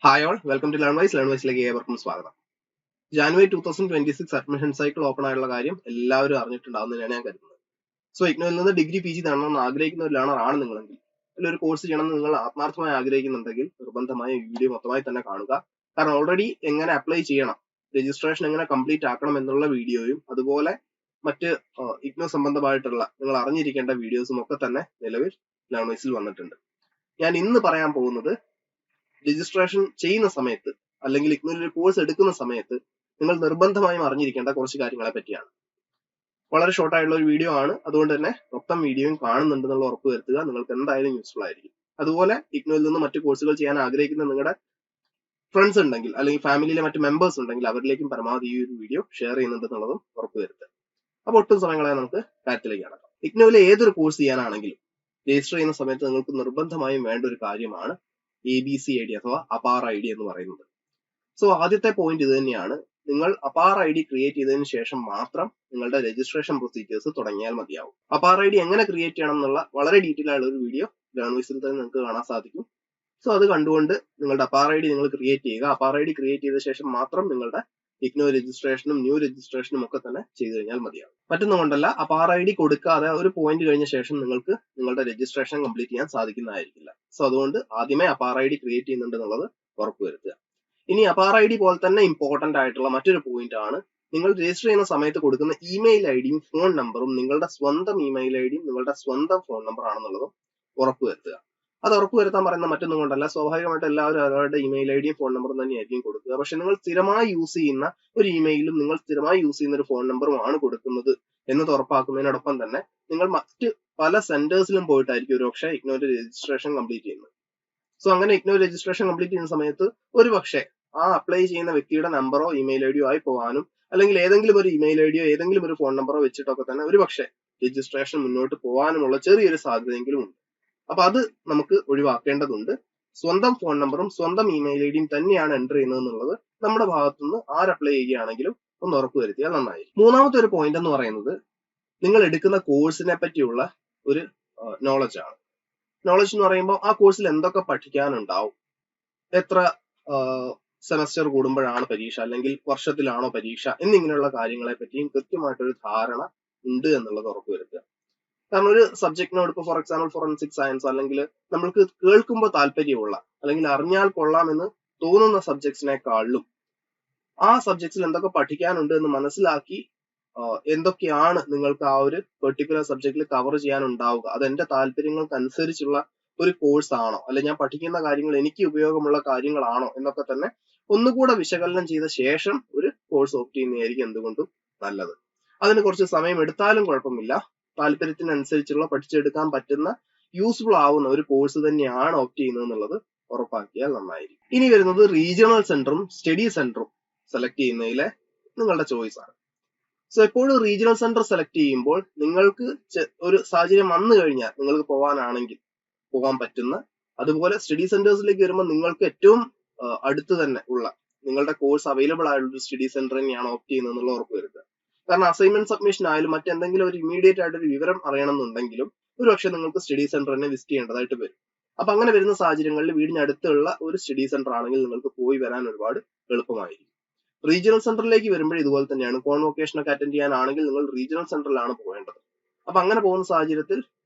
Hi all, welcome to ലേൺവൈസിലേക്ക് ഏവർക്കും സ്വാഗതം. January 2026 admission cycle open ആയുള്ള കാര്യം എല്ലാവരും അറിഞ്ഞിട്ടുണ്ടാവുന്നതാണ് ഞാൻ കരുതുന്നത്. സോ ഇഗ്നോയിൽ നിന്ന് ഡിഗ്രി PG നേടണമെന്ന് ആഗ്രഹിക്കുന്ന ഒരു ലേണർ ആണ് നിങ്ങളെങ്കിൽ, അല്ലെങ്കിൽ ഒരു കോഴ്സ് ചെയ്യണമെന്ന് നിങ്ങൾ ആത്മാർത്ഥമായി ആഗ്രഹിക്കുന്നുണ്ടെങ്കിൽ നിർബന്ധമായി വീഡിയോ മൊത്തമായി തന്നെ കാണുക. കാരണം ഓൾറെഡി എങ്ങനെ അപ്ലൈ ചെയ്യണം, രജിസ്ട്രേഷൻ എങ്ങനെ കംപ്ലീറ്റ് ആക്കണം എന്നുള്ള വീഡിയോയും അതുപോലെ മറ്റ് ഇഗ്നോ സംബന്ധമായിട്ടുള്ള നിങ്ങൾ അറിഞ്ഞിരിക്കേണ്ട വീഡിയോസും ഒക്കെ തന്നെ നിലവിൽ ലേൺവൈസിൽ വന്നിട്ടുണ്ട്. ഞാൻ ഇന്ന് പറയാൻ പോകുന്നത് രജിസ്ട്രേഷൻ ചെയ്യുന്ന സമയത്ത് അല്ലെങ്കിൽ ഇഗ്നോയിൽ ഒരു കോഴ്സ് എടുക്കുന്ന സമയത്ത് നിങ്ങൾ നിർബന്ധമായും അറിഞ്ഞിരിക്കേണ്ട കുറച്ച് കാര്യങ്ങളെ പറ്റിയാണ്. വളരെ ഷോർട്ട് ആയിട്ടുള്ള ഒരു വീഡിയോ ആണ്, അതുകൊണ്ട് തന്നെ മൊത്തം വീഡിയോയും കാണുന്നുണ്ടെന്നുള്ള ഉറപ്പ് വരുത്തുക. നിങ്ങൾക്ക് എന്തായാലും യൂസ്ഫുൾ ആയിരിക്കും. അതുപോലെ ഇഗ്നോയിൽ നിന്ന് മറ്റു കോഴ്സുകൾ ചെയ്യാൻ ആഗ്രഹിക്കുന്ന നിങ്ങളുടെ ഫ്രണ്ട്സ് ഉണ്ടെങ്കിൽ അല്ലെങ്കിൽ ഫാമിലിയിലെ മറ്റ് മെമ്പേഴ്സ് ഉണ്ടെങ്കിൽ അവരിലേക്കും പരമാവധി ഈ ഒരു വീഡിയോ ഷെയർ ചെയ്യുന്നുണ്ടെന്നുള്ളതും ഉറപ്പ് വരുത്തുക. അപ്പോൾ ഒട്ടും സമയങ്ങളെ നമുക്ക് കാര്യത്തിലേക്ക് കടക്കാം. ഇഗ്നോയിലെ ഏതൊരു കോഴ്സ് ചെയ്യാനാണെങ്കിലും രജിസ്റ്റർ ചെയ്യുന്ന സമയത്ത് നിങ്ങൾക്ക് നിർബന്ധമായും വേണ്ട ഒരു കാര്യമാണ് ABC ID അഥവാ അപാർ ID എന്ന് പറയുന്നത്. സോ ആദ്യത്തെ പോയിന്റ് ഇത് തന്നെയാണ്. നിങ്ങൾ അപാർ ID ക്രിയേറ്റ് ചെയ്തതിനു ശേഷം മാത്രം നിങ്ങളുടെ രജിസ്ട്രേഷൻ പ്രൊസീജിയേഴ്സ് തുടങ്ങിയാൽ മതിയാവും. അപാർ ID എങ്ങനെ ക്രിയേറ്റ് ചെയ്യണം എന്നുള്ള വളരെ ഡീറ്റെയിൽ ആയിട്ടുള്ള ഒരു വീഡിയോ ലേൺവൈസിൽ തന്നെ നിങ്ങൾക്ക് കാണാൻ സാധിക്കും. സോ അത് കണ്ടുകൊണ്ട് നിങ്ങളുടെ അപാർ ID നിങ്ങൾ ക്രിയേറ്റ് ചെയ്യുക. അപാർ ID ക്രിയേറ്റ് ചെയ്ത ശേഷം മാത്രം നിങ്ങളുടെ ഇഗ്നോ രജിസ്ട്രേഷനും ന്യൂ രജിസ്ട്രേഷനും ഒക്കെ തന്നെ ചെയ്തു കഴിഞ്ഞാൽ മതിയാവും. മറ്റൊന്നും കൊണ്ടല്ല, അപാർ ID കൊടുക്കാതെ ഒരു പോയിന്റ് കഴിഞ്ഞ ശേഷം നിങ്ങൾക്ക് നിങ്ങളുടെ രജിസ്ട്രേഷൻ കംപ്ലീറ്റ് ചെയ്യാൻ സാധിക്കുന്നതായിരിക്കില്ല. സോ അതുകൊണ്ട് ആദ്യമേ അപാർ ID ക്രിയേറ്റ് ചെയ്യുന്നുണ്ട് എന്നുള്ളത് ഉറപ്പുവരുത്തുക. ഇനി അപാർ ID പോലെ തന്നെ ഇമ്പോർട്ടന്റ് ആയിട്ടുള്ള മറ്റൊരു പോയിന്റ് ആണ്, നിങ്ങൾ രജിസ്റ്റർ ചെയ്യുന്ന സമയത്ത് കൊടുക്കുന്ന ഇമെയിൽ ഐഡിയും ഫോൺ നമ്പറും നിങ്ങളുടെ സ്വന്തം ഇമെയിൽ ഐഡിയും നിങ്ങളുടെ സ്വന്തം ഫോൺ നമ്പർ ആണെന്നുള്ളതും ഉറപ്പുവരുത്തുക. അത് ഉറപ്പുവരുത്താൻ പറയുന്ന മറ്റൊന്നും കൊണ്ടല്ല, സ്വാഭാവികമായിട്ട് എല്ലാവരും അവരുടെ ഇമെയിൽ ഐഡിയും ഫോൺ നമ്പറും തന്നെയായിരിക്കും കൊടുക്കുക. പക്ഷെ നിങ്ങൾ സ്ഥിരമായി യൂസ് ചെയ്യുന്ന ഒരു ഇമെയിലും നിങ്ങൾ സ്ഥിരമായി യൂസ് ചെയ്യുന്ന ഒരു ഫോൺ നമ്പറും ആണ് കൊടുക്കുന്നത് എന്നത് ഉറപ്പാക്കുന്നതിനോടൊപ്പം തന്നെ നിങ്ങൾ മറ്റ് പല സെന്റേഴ്സിലും പോയിട്ടായിരിക്കും ഒരുപക്ഷെ ഇഗ്നോയുടെ രജിസ്ട്രേഷൻ കംപ്ലീറ്റ് ചെയ്യുന്നത്. സോ അങ്ങനെ ഇഗ്നോ രജിസ്ട്രേഷൻ കംപ്ലീറ്റ് ചെയ്യുന്ന സമയത്ത് ഒരുപക്ഷെ ആ അപ്ലൈ ചെയ്യുന്ന വ്യക്തിയുടെ നമ്പറോ ഇമെയിൽ ഐഡിയോ ആയി പോകാനും അല്ലെങ്കിൽ ഏതെങ്കിലും ഒരു ഇമെയിൽ ഐഡിയോ ഏതെങ്കിലും ഒരു ഫോൺ നമ്പറോ വെച്ചിട്ടൊക്കെ തന്നെ ഒരുപക്ഷെ രജിസ്ട്രേഷൻ മുന്നോട്ട് പോകാനുമുള്ള ചെറിയൊരു സാധ്യതയെങ്കിലും ഉണ്ട്. അപ്പൊ അത് നമുക്ക് ഒഴിവാക്കേണ്ടതുണ്ട്. സ്വന്തം ഫോൺ നമ്പറും സ്വന്തം ഇമെയിൽ ഐഡിയും തന്നെയാണ് എൻ്റർ ചെയ്യുന്നത് എന്നുള്ളത് നമ്മുടെ ഭാഗത്തുനിന്ന് ആര് അപ്ലൈ ചെയ്യുകയാണെങ്കിലും ഒന്ന് ഉറപ്പുവരുത്തിയാൽ നന്നായിരിക്കും. മൂന്നാമത്തെ ഒരു പോയിന്റ് എന്ന് പറയുന്നത് നിങ്ങൾ എടുക്കുന്ന കോഴ്സിനെ പറ്റിയുള്ള ഒരു നോളജ് ആണ്. നോളജ് എന്ന് പറയുമ്പോൾ ആ കോഴ്സിൽ എന്തൊക്കെ പഠിക്കാനുണ്ടാവും, എത്ര സെമസ്റ്റർ കൂടുമ്പോഴാണ് പരീക്ഷ അല്ലെങ്കിൽ വർഷത്തിലാണോ പരീക്ഷ എന്നിങ്ങനെയുള്ള കാര്യങ്ങളെ പറ്റിയും കൃത്യമായിട്ടൊരു ധാരണ ഉണ്ട് എന്നുള്ളത് ഉറപ്പുവരുത്തുക. കാരണം ഒരു സബ്ജക്റ്റിനോട് ഇപ്പോൾ ഫോർ എക്സാമ്പിൾ ഫോറൻസിക് സയൻസ് അല്ലെങ്കിൽ നമ്മൾക്ക് കേൾക്കുമ്പോൾ താല്പര്യമുള്ള അല്ലെങ്കിൽ അറിഞ്ഞാൽ കൊള്ളാമെന്ന് തോന്നുന്ന സബ്ജക്ട്സിനെക്കാളും ആ സബ്ജക്ട്സിൽ എന്തൊക്കെ പഠിക്കാനുണ്ട് എന്ന് മനസ്സിലാക്കി എന്തൊക്കെയാണ് നിങ്ങൾക്ക് ആ ഒരു പെർട്ടിക്കുലർ സബ്ജക്റ്റിൽ കവർ ചെയ്യാനുണ്ടാവുക, അത് എന്റെ താല്പര്യങ്ങൾക്ക് അനുസരിച്ചുള്ള ഒരു കോഴ്സ് ആണോ, അല്ലെങ്കിൽ ഞാൻ പഠിക്കുന്ന കാര്യങ്ങൾ എനിക്ക് ഉപയോഗമുള്ള കാര്യങ്ങളാണോ എന്നൊക്കെ തന്നെ ഒന്നുകൂടെ വിശകലനം ചെയ്ത ശേഷം ഒരു കോഴ്സ് ഓപ്റ്റ് ചെയ്യുന്നതായിരിക്കും എന്തുകൊണ്ടും നല്ലത്. അതിന് കുറച്ച് സമയം എടുത്താലും കുഴപ്പമില്ല. താല്പര്യത്തിനനുസരിച്ചുള്ള പഠിച്ചെടുക്കാൻ പറ്റുന്ന യൂസ്ഫുൾ ആവുന്ന ഒരു കോഴ്സ് തന്നെയാണ് ഓപ്റ്റ് ചെയ്യുന്നത് എന്നുള്ളത് ഉറപ്പാക്കിയാൽ നന്നായിരിക്കും. ഇനി വരുന്നത് റീജിയണൽ സെന്ററും സ്റ്റഡി സെന്ററും സെലക്ട് ചെയ്യുന്നതിലെ നിങ്ങളുടെ ചോയ്സ് ആണ്. സോ എപ്പോഴും റീജിയണൽ സെന്റർ സെലക്ട് ചെയ്യുമ്പോൾ നിങ്ങൾക്ക് ഒരു സാഹചര്യം വന്നു കഴിഞ്ഞാൽ നിങ്ങൾക്ക് പോകാനാണെങ്കിൽ പോകാൻ പറ്റുന്ന, അതുപോലെ സ്റ്റഡി സെന്റേഴ്സിലേക്ക് വരുമ്പോൾ നിങ്ങൾക്ക് ഏറ്റവും അടുത്ത് തന്നെ ഉള്ള നിങ്ങളുടെ കോഴ്സ് അവൈലബിൾ ആയിട്ടുള്ള ഒരു സ്റ്റഡി സെന്റർ തന്നെയാണ് ഓപ്റ്റ് ചെയ്യുന്നത് എന്നുള്ള ഉറപ്പ് വരുത്തുക. കാരണം അസൈൻമെന്റ് സബ്മിഷൻ ആയാലും മറ്റെന്തെങ്കിലും ഒരു ഇമീഡിയറ്റ് ആയിട്ടൊരു വിവരം അറിയണമെന്നുണ്ടെങ്കിലും ഒരുപക്ഷെ നിങ്ങൾക്ക് സ്റ്റഡി സെന്റർ തന്നെ വിസിറ്റ് ചെയ്യേണ്ടതായിട്ട് വരും. അപ്പൊ അങ്ങനെ വരുന്ന സാഹചര്യങ്ങളിൽ വീടിനടുത്തുള്ള ഒരു സ്റ്റഡി സെന്റർ ആണെങ്കിൽ നിങ്ങൾക്ക് പോയി വരാൻ ഒരുപാട് എളുപ്പമായിരിക്കും. റീജിയണൽ സെന്ററിലേക്ക് വരുമ്പോൾ ഇതുപോലെ തന്നെയാണ്. കോൺവൊക്കേഷൻ ഒക്കെ അറ്റൻഡ് ചെയ്യാനാണെങ്കിൽ നിങ്ങൾ റീജിയണൽ സെന്ററിലാണ് പോകേണ്ടത്. അപ്പൊ അങ്ങനെ പോകുന്ന സാഹചര്യത്തിൽ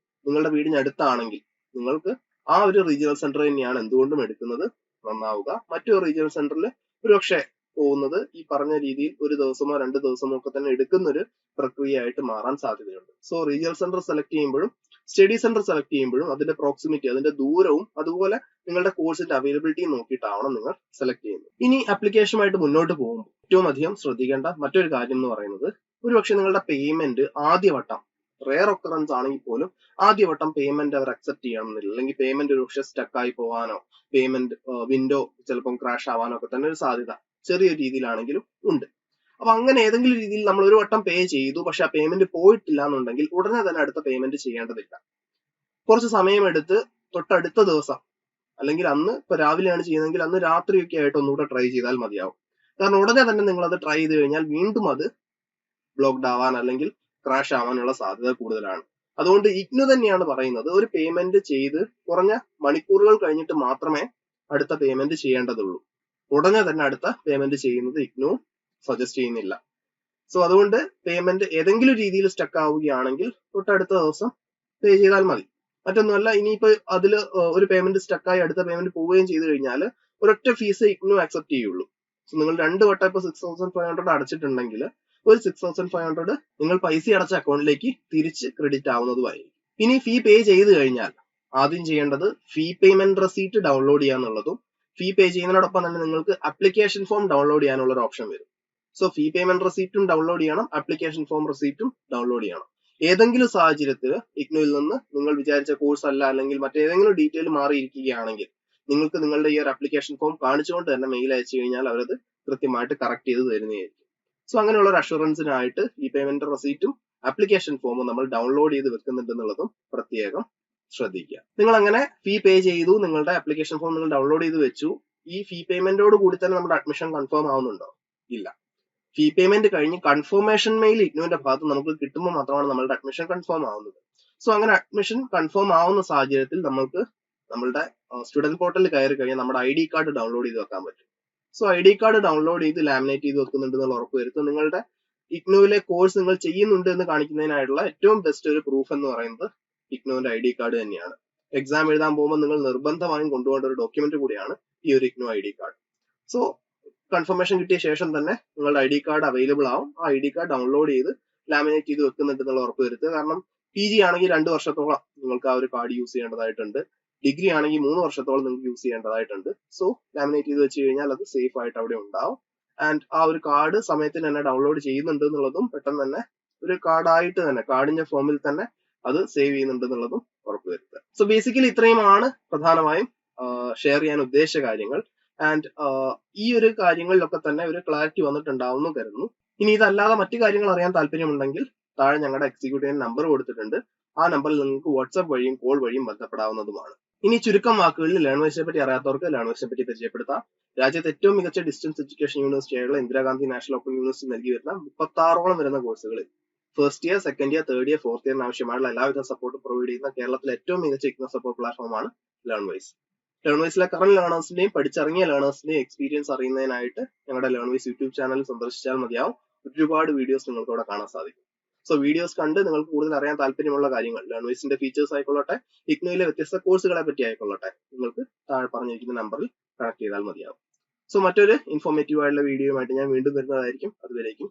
നിങ്ങളുടെ വീടിനടുത്താണെങ്കിൽ നിങ്ങൾക്ക് ആ ഒരു റീജിയണൽ സെന്റർ തന്നെയാണ് എന്തുകൊണ്ടും എടുക്കുന്നത് നന്നാവുക. മറ്റൊരു റീജിയണൽ സെന്ററിൽ ഒരുപക്ഷെ പോകുന്നത് ഈ പറഞ്ഞ രീതിയിൽ ഒരു ദിവസമോ 2 ദിവസമോ ഒക്കെ തന്നെ എടുക്കുന്ന ഒരു പ്രക്രിയയായിട്ട് മാറാൻ സാധ്യതയുണ്ട്. സോ റീജിയണൽ സെന്റർ സെലക്ട് ചെയ്യുമ്പോഴും സ്റ്റഡി സെന്റർ സെലക്ട് ചെയ്യുമ്പോഴും അതിന്റെ പ്രോക്സിമിറ്റി, അതിന്റെ ദൂരവും അതുപോലെ നിങ്ങളുടെ കോഴ്സിന്റെ അവൈലബിലിറ്റിയും നോക്കിയിട്ടാവണം നിങ്ങൾ സെലക്ട് ചെയ്യുന്നത്. ഇനി ആപ്ലിക്കേഷനുമായിട്ട് മുന്നോട്ട് പോകുമ്പോൾ ഏറ്റവും അധികം ശ്രദ്ധിക്കേണ്ട മറ്റൊരു കാര്യം എന്ന് പറയുന്നത് ഒരുപക്ഷെ നിങ്ങളുടെ പേയ്മെന്റ് ആദ്യവട്ടം റെയർ ഒക്കറൻസ് ആണെങ്കിൽ പോലും ആദ്യവട്ടം പേയ്മെന്റ് അവർ അക്സെപ്റ്റ് ചെയ്യണമെന്നില്ല. അല്ലെങ്കിൽ പേയ്മെന്റ് ഒരുപക്ഷെ സ്റ്റക്ക് ആയി പോകാനോ പേയ്മെന്റ് വിൻഡോ ചിലപ്പം ക്രാഷ് ആവാനോ ഒക്കെ തന്നെ ഒരു സാധ്യത ചെറിയൊരു രീതിയിലാണെങ്കിലും ഉണ്ട്. അപ്പൊ അങ്ങനെ ഏതെങ്കിലും രീതിയിൽ നമ്മൾ ഒരു വട്ടം പേ ചെയ്തു പക്ഷെ ആ പേയ്മെന്റ് പോയിട്ടില്ല എന്നുണ്ടെങ്കിൽ ഉടനെ തന്നെ അടുത്ത പേയ്മെന്റ് ചെയ്യേണ്ടതില്ല. കുറച്ച് സമയമെടുത്ത് തൊട്ടടുത്ത ദിവസം അല്ലെങ്കിൽ അന്ന് ഇപ്പൊ രാവിലെയാണ് ചെയ്യുന്നതെങ്കിൽ അന്ന് രാത്രിയൊക്കെ ആയിട്ട് ഒന്നുകൂടെ ട്രൈ ചെയ്താൽ മതിയാവും. കാരണം ഉടനെ തന്നെ നിങ്ങൾ അത് ട്രൈ ചെയ്ത് കഴിഞ്ഞാൽ വീണ്ടും അത് ബ്ലോക്ക്ഡ് ആവാൻ അല്ലെങ്കിൽ ക്രാഷ് ആവാനുള്ള സാധ്യത കൂടുതലാണ്. അതുകൊണ്ട് ഇഗ്നോ തന്നെയാണ് പറയുന്നത് ഒരു പേയ്മെന്റ് ചെയ്ത് കുറഞ്ഞ മണിക്കൂറുകൾ കഴിഞ്ഞിട്ട് മാത്രമേ അടുത്ത പേയ്മെന്റ് ചെയ്യേണ്ടതുള്ളൂ. ഉടനെ തന്നെ അടുത്ത പേയ്മെന്റ് ചെയ്യുന്നത് ഇഗ്നോ സജസ്റ്റ് ചെയ്യുന്നില്ല. സോ അതുകൊണ്ട് പേയ്മെന്റ് ഏതെങ്കിലും രീതിയിൽ സ്റ്റക്ക് ആവുകയാണെങ്കിൽ തൊട്ടടുത്ത ദിവസം പേ ചെയ്താൽ മതി. മറ്റൊന്നുമല്ല, ഇനിയിപ്പോ അതിൽ ഒരു പേയ്മെന്റ് സ്റ്റക്കായി അടുത്ത പേയ്മെന്റ് പോവുകയും ചെയ്തു കഴിഞ്ഞാൽ ഒരൊറ്റ ഫീസ് ഇഗ്നോ ആക്സെപ്റ്റ് ചെയ്യുള്ളൂ. സോ നിങ്ങൾ 2 വട്ടം ഇപ്പൊ 6500 അടച്ചിട്ടുണ്ടെങ്കിൽ ഒരു 6500 നിങ്ങൾ പൈസ അടച്ച അക്കൗണ്ടിലേക്ക് തിരിച്ച് ക്രെഡിറ്റ് ആവുന്നതുമായിരിക്കും. ഇനി ഫീ പേ ചെയ്ത് കഴിഞ്ഞാൽ ആദ്യം ചെയ്യേണ്ടത് ഫീ പേയ്മെന്റ് റെസീറ്റ് ഡൗൺലോഡ് ചെയ്യാന്നുള്ളതും ഫീ പേ ചെയ്യുന്നതിനോടൊപ്പം തന്നെ നിങ്ങൾക്ക് ആപ്ലിക്കേഷൻ ഫോം ഡൗൺലോഡ് ചെയ്യാനുള്ള ഒരു ഓപ്ഷൻ വരും. സോ ഫീ പേയ്മെന്റ് റെസീറ്റും ഡൗൺലോഡ് ചെയ്യണം, ആപ്ലിക്കേഷൻ ഫോം റെസീറ്റും ഡൗൺലോഡ് ചെയ്യണം. ഏതെങ്കിലും സാഹചര്യത്തിൽ ഇഗ്നോയിൽ നിന്ന് നിങ്ങൾ വിചാരിച്ച കോഴ്സ് അല്ല അല്ലെങ്കിൽ മറ്റേതെങ്കിലും ഡീറ്റെയിൽ മാറിയിരിക്കുകയാണെങ്കിൽ നിങ്ങൾക്ക് നിങ്ങളുടെ ഈ ഒരു ആപ്ലിക്കേഷൻ ഫോം കാണിച്ചുകൊണ്ട് തന്നെ മെയിൽ അയച്ചു കഴിഞ്ഞാൽ അവരത് കൃത്യമായിട്ട് കറക്റ്റ് ചെയ്ത് തരുന്നതായിരിക്കും. സോ അങ്ങനെയുള്ള ഒരു അഷുറൻസിനായിട്ട് ഈ പേയ്മെന്റ് റെസീറ്റും ആപ്ലിക്കേഷൻ ഫോമും നമ്മൾ ഡൗൺലോഡ് ചെയ്ത് വെക്കുന്നുണ്ടെന്നുള്ളതും പ്രത്യേകം ശ്രദ്ധിക്കുക. നിങ്ങൾ അങ്ങനെ ഫീ പേ ചെയ്തു, നിങ്ങളുടെ ആപ്ലിക്കേഷൻ ഫോം നിങ്ങൾ ഡൗൺലോഡ് ചെയ്ത് വെച്ചു. ഈ ഫീ പേയ്മെന്റോട് കൂടി തന്നെ നമ്മുടെ അഡ്മിഷൻ കൺഫേം ആവുന്നുണ്ടോ? ഇല്ല. ഫീ പേയ്മെന്റ് കഴിഞ്ഞ് കൺഫർമേഷൻ മെയിൽ ഇഗ്നോന്റെ ഭാഗത്ത് നമുക്ക് കിട്ടുമ്പോൾ മാത്രമാണ് നമ്മളുടെ അഡ്മിഷൻ കൺഫേം ആവുന്നത്. സോ അങ്ങനെ അഡ്മിഷൻ കൺഫേം ആവുന്ന സാഹചര്യത്തിൽ നമ്മൾക്ക് നമ്മളുടെ സ്റ്റുഡന്റ് പോർട്ടലിൽ കയറി കഴിഞ്ഞാൽ നമ്മുടെ ID കാർഡ് ഡൗൺലോഡ് ചെയ്ത് വെക്കാൻ പറ്റും. സോ ID കാർഡ് ഡൗൺലോഡ് ചെയ്ത് ലാമിനേറ്റ് ചെയ്ത് വെക്കുന്നുണ്ട് എന്നുള്ള ഉറപ്പ് വരുത്തുക. നിങ്ങളുടെ ഇഗ്നോയിലെ കോഴ്സ് നിങ്ങൾ ചെയ്യുന്നുണ്ട് എന്ന് കാണിക്കുന്നതിനായിട്ടുള്ള ഏറ്റവും ബെസ്റ്റ് ഒരു പ്രൂഫ് എന്ന് പറയുന്നത് ഇഗ്നോന്റെ ID കാർഡ് തന്നെയാണ്. എക്സാം എഴുതാൻ പോകുമ്പോൾ നിങ്ങൾ നിർബന്ധമായും കൊണ്ടുപോകേണ്ട ഒരു ഡോക്യുമെന്റ് കൂടിയാണ് ഈ ഒരു IGNOU ID card. So confirmation കിട്ടിയ ശേഷം തന്നെ നിങ്ങളുടെ ID കാർഡ് അവൈലബിൾ ആവും. ആ ID കാർഡ് ഡൗൺലോഡ് ചെയ്ത് ലാമിനേറ്റ് ചെയ്ത് വെക്കുന്നുണ്ട് എന്നുള്ള ഉറപ്പ് വരുത്തുക. കാരണം PG ആണെങ്കിൽ 2 വർഷത്തോളം നിങ്ങൾക്ക് ആ ഒരു കാർഡ് യൂസ് ചെയ്യേണ്ടതായിട്ടുണ്ട്. ഡിഗ്രി ആണെങ്കിൽ 3 വർഷത്തോളം നിങ്ങൾക്ക് യൂസ് ചെയ്യേണ്ടതായിട്ടുണ്ട്. സോ ലാമിനേറ്റ് ചെയ്ത് വെച്ച് കഴിഞ്ഞാൽ അത് സേഫ് ആയിട്ട് അവിടെ ഉണ്ടാവും. ആൻഡ് ആ ഒരു കാർഡ് സമയത്തിന് തന്നെ ഡൗൺലോഡ് ചെയ്യുന്നുണ്ട് എന്നുള്ളതും പെട്ടെന്ന് തന്നെ ഒരു കാർഡായിട്ട് തന്നെ കാർഡിന്റെ ഫോമിൽ തന്നെ അത് സേവ് ചെയ്യുന്നുണ്ട് എന്നുള്ളതും ഉറപ്പുവരുത്തുക. സോ ബേസിക്കലി ഇത്രയുമാണ് പ്രധാനമായും ഷെയർ ചെയ്യാൻ ഉദ്ദേശിച്ച കാര്യങ്ങൾ. ആൻഡ് ഈ ഒരു കാര്യങ്ങളിലൊക്കെ തന്നെ ഒരു ക്ലാരിറ്റി വന്നിട്ടുണ്ടാവുന്നു കരുതുന്നു. ഇനി ഇതല്ലാതെ മറ്റു കാര്യങ്ങൾ അറിയാൻ താല്പര്യമുണ്ടെങ്കിൽ താഴെ ഞങ്ങളുടെ എക്സിക്യൂട്ടീവ് നമ്പർ കൊടുത്തിട്ടുണ്ട്. ആ നമ്പറിൽ നിങ്ങൾക്ക് വാട്സ്ആപ്പ് വഴിയും കോൾ വഴിയും ബന്ധപ്പെടാവുന്നതുമാണ്. ഇനി ചുരുക്കം വാക്കുകളിൽ ലേണേഴ്സിനെ പറ്റി അറിയാത്തവർക്ക് ലേണേഴ്സിനെ പറ്റി പരിചയപ്പെടുത്താം. രാജ്യത്തെ ഏറ്റവും മികച്ച ഡിസ്റ്റൻസ് എഡ്യൂക്കേഷൻ യൂണിവേഴ്സിറ്റി ആയുള്ള ഇന്ദിരാഗാന്ധി നാഷണൽ ഓപ്പൺ യൂണിവേഴ്സിറ്റി നൽകി വരുന്ന 36ഓളം വരുന്ന കോഴ്സുകളിൽ first year, second year, third year, fourth ഇയറിന് ആവശ്യമായുള്ള എല്ലാവിധ സപ്പോർട്ടും പ്രൊവൈഡ് ചെയ്യുന്ന കേരളത്തിലെ ഏറ്റവും മികച്ച ഇഗ്നോ സപ്പോർട്ട് പ്ലാറ്റ്ഫോമാണ് ലേൺവൈസ്. ലേൺവൈസിലെ കറന്റ് ലേണേഴ്സിന്റെയും പഠിച്ചിറങ്ങിയ ലേണേഴ്സിന്റെയും എക്സ്പീരിയൻസ് അറിയുന്നതിനായിട്ട് ഞങ്ങളുടെ ലേൺവൈസ് യൂട്യൂബ് ചാനൽ സന്ദർശിച്ചാൽ മതിയാവും. ഒരുപാട് വീഡിയോസ് നിങ്ങൾക്ക് അവിടെ കാണാൻ സാധിക്കും. സോ വീഡിയോസ് കണ്ട് നിങ്ങൾക്ക് കൂടുതൽ അറിയാൻ താല്പര്യമുള്ള കാര്യങ്ങൾ, ലേൺവൈസിന്റെ ഫീച്ചേഴ്സ് ആയിക്കൊള്ളട്ടെ, ഇഗ്നോയിലെ വ്യത്യസ്ത കോഴ്സുകളെ പറ്റി ആയിക്കൊള്ളട്ടെ, നിങ്ങൾക്ക് താഴെ പറഞ്ഞിരിക്കുന്ന നമ്പറിൽ കണക്ട് ചെയ്താൽ മതിയാവും. സോ മറ്റൊരു ഇൻഫോർമേറ്റീവ് ആയിട്ടുള്ള വീഡിയോയുമായിട്ട് ഞാൻ വീണ്ടും വരുന്നതായിരിക്കും. അതുവരേക്കും